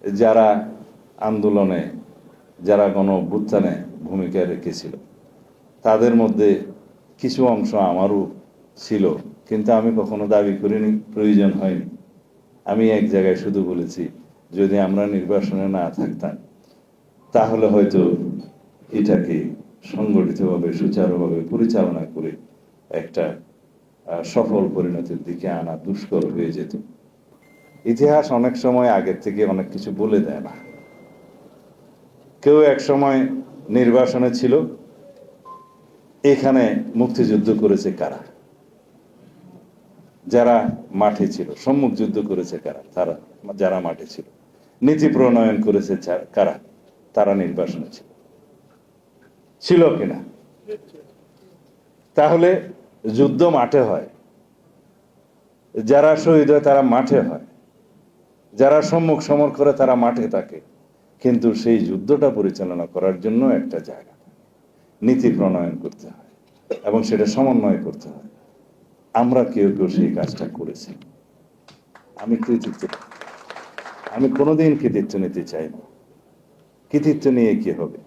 যারা আন্দোলনে, যারা গণ অভ্যুত্থানে ভূমিকা রেখেছিল, তাদের মধ্যে কিছু অংশ আমারও ছিল, কিন্তু আমি কখনো দাবি করিনি, প্রয়োজন হয়নি। আমি এক জায়গায় শুধু বলেছি, যদি আমরা নির্বাসনে না থাকতাম তাহলে হয়তো এটাকে সংগঠিতভাবে সুচারুভাবে পরিচালনা করে একটা সফল পরিণতির দিকে আনা দুষ্কর হয়ে যেত। ইতিহাস অনেক সময় আগের থেকে অনেক কিছু বলে দেয় না। কেউ এক সময় নির্বাসনে ছিল, এখানে মুক্তিযুদ্ধ করেছে কারা? যারা মাঠে ছিল। সম্মুখ যুদ্ধ করেছে কারা? তারা, যারা মাঠে ছিল। নীতি প্রণয়ন করেছে কারা? তারা নির্বাসনে ছিল। ছিল কিনা? তাহলে যুদ্ধ মাঠে হয়, যারা শহীদ হয় তারা মাঠে হয়, যারা সম্মুখ সমর করে তারা মাঠে থাকে। কিন্তু সেই যুদ্ধটা পরিচালনা করার জন্য একটা জায়গা, নীতি প্রণয়ন করতে হয় এবং সেটা সমন্বয় করতে হয়। আমরা কেউ কেউ সেই কাজটা করেছি। আমি কোনোদিন কৃতিত্ব নিতে চাই না। কৃতিত্ব নিয়ে কি হবে?